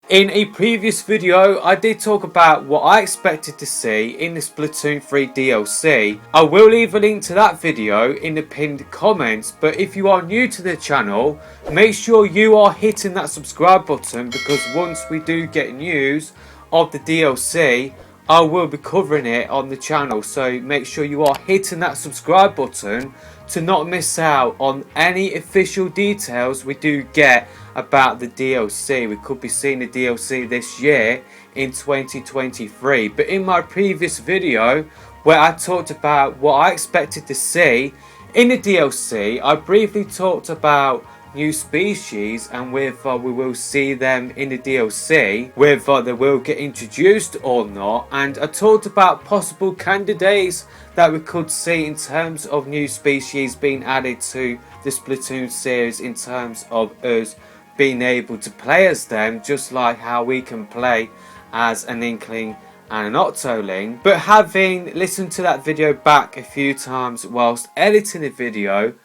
In a previous video, I did talk about what I expected to see in the Splatoon 3 DLC. I will leave a link to that video in the pinned comments, but if you are new to the channel, make sure you are hitting that subscribe button, because once we do get news of the DLC, I will be covering it on the channel. So make sure you are hitting that subscribe button to not miss out on any official details we do get about the DLC. We could be seeing the DLC this year in 2023. But in my previous video, where I talked about what I expected to see in the DLC, I briefly talked about new species and whether we will see them in the DLC, whether they will get introduced or not, and I talked about possible candidates that we could see in terms of new species being added to the Splatoon series, in terms of us being able to play as them, just like how we can play as an Inkling and an Octoling. But having listened to that video back a few times whilst editing the video,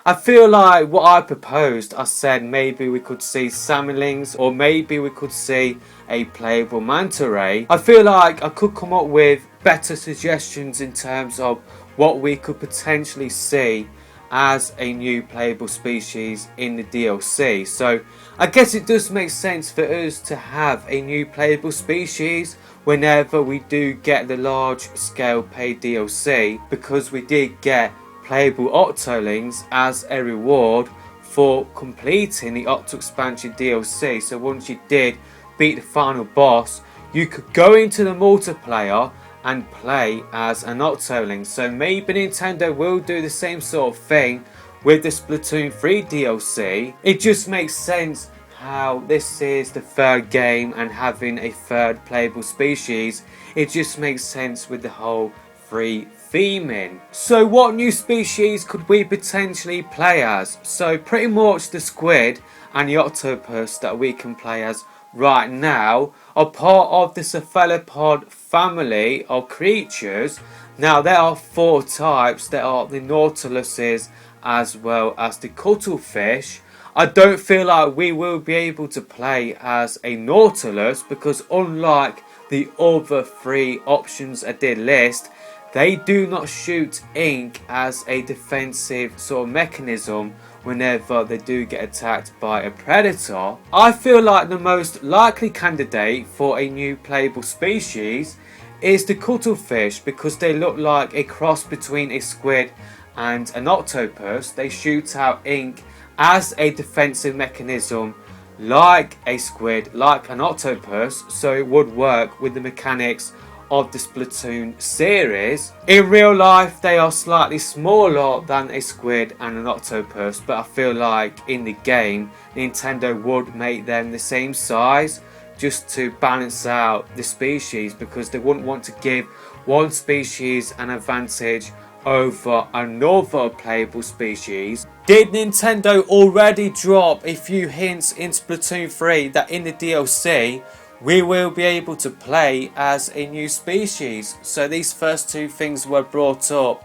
I feel like what I proposed, I said maybe we could see salmonlings, or maybe we could see a playable manta ray. I feel like I could come up with better suggestions in terms of what we could potentially see as a new playable species in the DLC. So I guess it does make sense for us to have a new playable species whenever we do get the large scale paid DLC, because we did get playable Octolings as a reward for completing the Octo expansion DLC. So once you did beat the final boss, you could go into the multiplayer and play as an Octoling. So maybe Nintendo will do the same sort of thing with the Splatoon 3 DLC. It just makes sense how this is the third game and having a third playable species. It just makes sense with the whole free theming. So what new species could we potentially play as? So pretty much the squid and the octopus that we can play as right now are part of the cephalopod family of creatures. Now there are 4 types. There are the nautiluses as well as the cuttlefish. I don't feel like we will be able to play as a nautilus, because unlike the other 3 options I did list, they do not shoot ink as a defensive sort of mechanism whenever they do get attacked by a predator. I feel like the most likely candidate for a new playable species is the cuttlefish, because they look like a cross between a squid and an octopus. They shoot out ink as a defensive mechanism like a squid, like an octopus, so it would work with the mechanics of the Splatoon series. In real life they are slightly smaller than a squid and an octopus, but I feel like in the game Nintendo would make them the same size just to balance out the species, because they wouldn't want to give one species an advantage over another playable species. Did Nintendo already drop a few hints in Splatoon 3 that in the DLC we will be able to play as a new species? So these first 2 things were brought up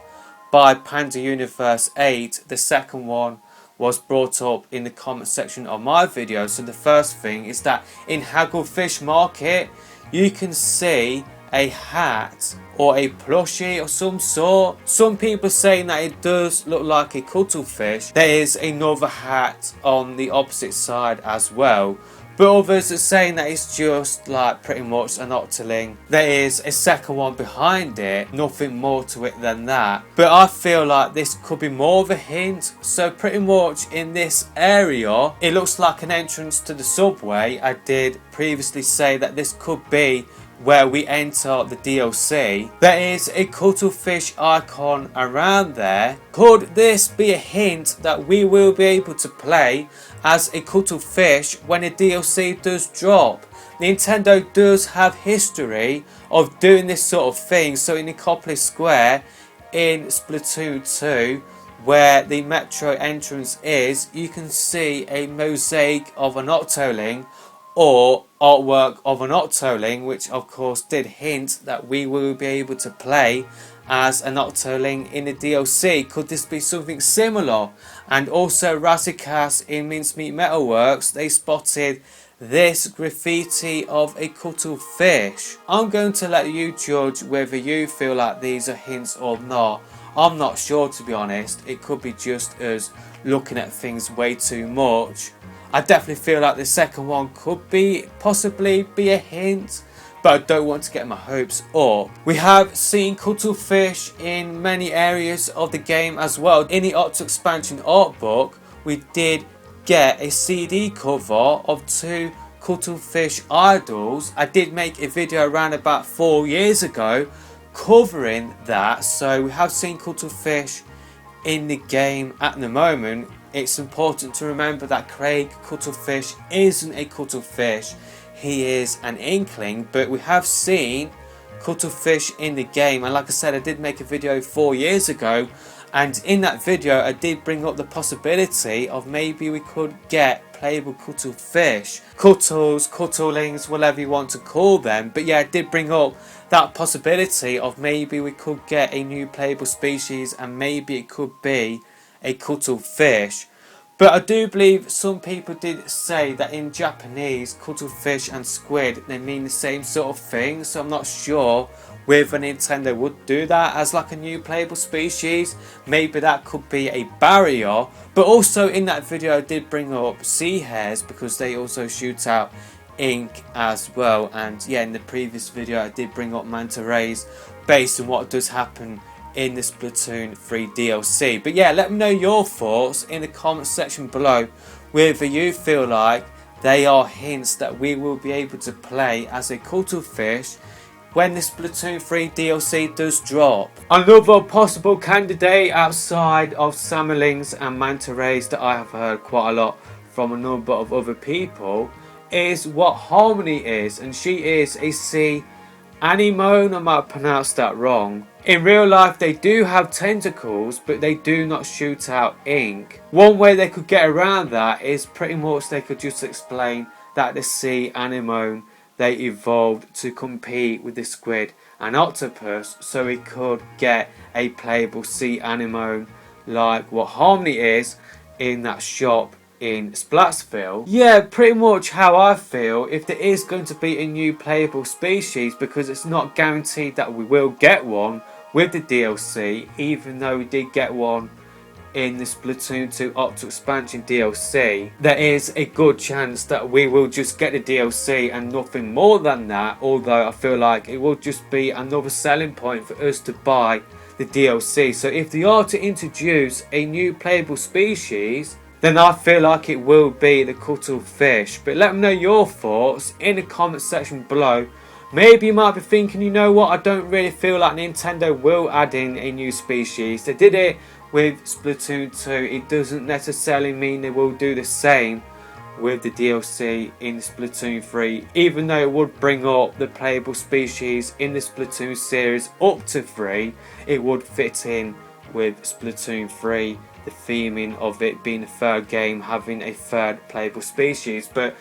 by Panda Universe 8. The second one was brought up in the comment section of my video. So the first thing is that in Hagglefish Market you can see a hat or a plushie of some sort. Some people saying that it does look like a cuttlefish. There is another hat on the opposite side as well, but others are saying that it's just like pretty much an Octoling. There is a second one behind it, nothing more to it than that. But I feel like this could be more of a hint. So pretty much in this area, it looks like an entrance to the subway. I did previously say that this could be where we enter the DLC. There is a cuttlefish icon around there. Could this be a hint that we will be able to play as a cuttlefish when the DLC does drop? Nintendo does have history of doing this sort of thing. So in Nicopolis Square in Splatoon 2, where the metro entrance is, you can see a mosaic of an Octoling or artwork of an Octoling, which of course did hint that we will be able to play as an Octoling in the DLC. Could this be something similar? And also Razzikas in Mincemeat Metalworks, they spotted this graffiti of a cuttlefish. I'm going to let you judge whether you feel like these are hints or not. I'm not sure, to be honest. It could be just us looking at things way too much. I definitely feel like the second one could possibly be a hint, but I don't want to get my hopes up. We have seen cuttlefish in many areas of the game as well. In the Octo expansion art book, we did get a CD cover of 2 cuttlefish idols. I did make a video around about 4 years ago covering that, so we have seen cuttlefish in the game at the moment. It's important to remember that Craig Cuttlefish isn't a cuttlefish, he is an inkling, but we have seen cuttlefish in the game, and like I said, I did make a video 4 years ago, and in that video I did bring up the possibility of maybe we could get playable cuttlefish, cuttles, cuttlings, whatever you want to call them. But yeah, I did bring up that possibility of maybe we could get a new playable species, and maybe it could be a cuttlefish. But I do believe some people did say that in Japanese, cuttlefish and squid, they mean the same sort of thing, so I'm not sure whether Nintendo would do that as like a new playable species. Maybe that could be a barrier. But also in that video I did bring up sea hares, because they also shoot out ink as well. And yeah, in the previous video I did bring up manta rays based on what does happen in the Splatoon 3 DLC. But yeah, let me know your thoughts in the comment section below, whether you feel like they are hints that we will be able to play as a cuttlefish when the Splatoon 3 DLC does drop. Another possible candidate outside of salmonlings and manta rays that I have heard quite a lot from a number of other people is what Harmony is, and she is a sea anemone. I might have pronounced that wrong. In real life they do have tentacles, but they do not shoot out ink. One way they could get around that is pretty much they could just explain that the sea anemone, they evolved to compete with the squid and octopus, so we could get a playable sea anemone like what Harmony is in that shop in Splatsville. Yeah, pretty much how I feel if there is going to be a new playable species, because it's not guaranteed that we will get one with the DLC, even though we did get one in the Splatoon 2 Octo expansion DLC. There is a good chance that we will just get the DLC and nothing more than that, although I feel like it will just be another selling point for us to buy the DLC. So if they are to introduce a new playable species, then I feel like it will be the cuttlefish. But let me know your thoughts in the comment section below. Maybe you might be thinking, you know what, I don't really feel like Nintendo will add in a new species. They did it with Splatoon 2. It doesn't necessarily mean they will do the same with the DLC in Splatoon 3, even though it would bring up the playable species in the Splatoon series up to 3. It would fit in with Splatoon 3, the theming of it being the third game, having a third playable species. But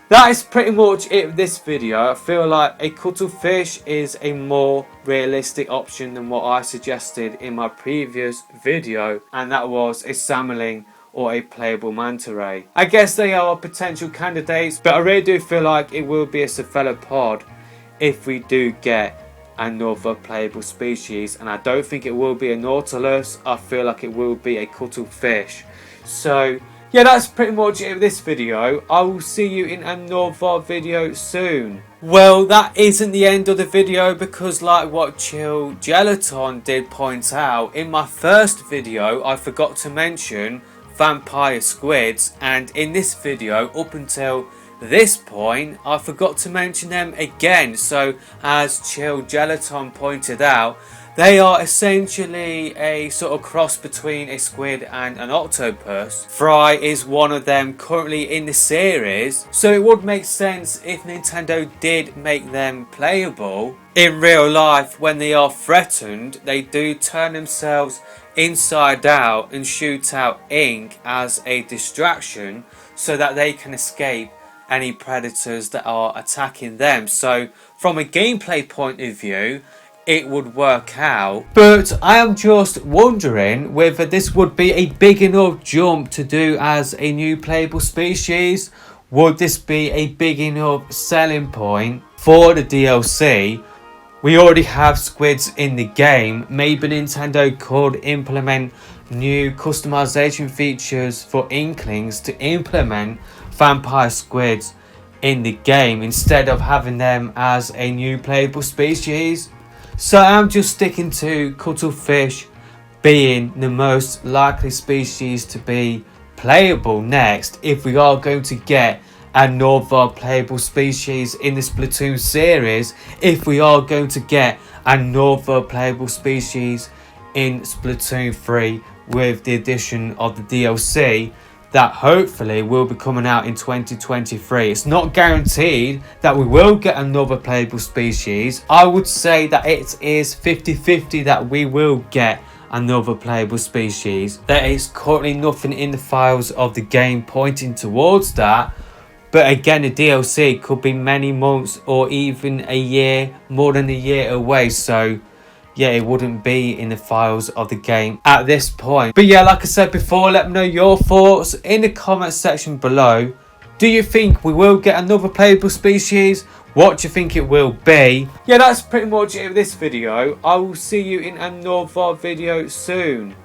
that is pretty much it with this video. I feel like a cuttlefish is a more realistic option than what I suggested in my previous video, and that was a salmonling or a playable manta ray. I guess they are potential candidates, but I really do feel like it will be a cephalopod if we do get another playable species, and I don't think it will be a nautilus. I feel like it will be a cuttlefish. So yeah, that's pretty much it with this video. I will see you in another video soon. Well, that isn't the end of the video, because like what Chill Gelaton did point out, in my first video I forgot to mention vampire squids, and in this video up until this point I forgot to mention them again. So as Chill Gelaton pointed out, they are essentially a sort of cross between a squid and an octopus. Fry is one of them currently in the series, so it would make sense if Nintendo did make them playable. In real life, when they are threatened, they do turn themselves inside out and shoot out ink as a distraction so that they can escape any predators that are attacking them. So from a gameplay point of view, it would work out. But I am just wondering whether this would be a big enough jump to do as a new playable species, would this be a big enough selling point for the DLC? We already have squids in the game. Maybe Nintendo could implement new customization features for Inklings to implement vampire squids in the game instead of having them as a new playable species. So I'm just sticking to cuttlefish being the most likely species to be playable next if we are going to get another playable species in the Splatoon series, if we are going to get another playable species in Splatoon 3 with the addition of the DLC that hopefully will be coming out in 2023. It's not guaranteed that we will get another playable species. I would say that it is 50-50 that we will get another playable species. There is currently nothing in the files of the game pointing towards that. But again, the DLC could be many months or even a year, more than a year away. So yeah, it wouldn't be in the files of the game at this point. But yeah, like I said before, let me know your thoughts in the comment section below. Do you think we will get another playable species? What do you think it will be? Yeah, that's pretty much it for this video. I will see you in another video soon.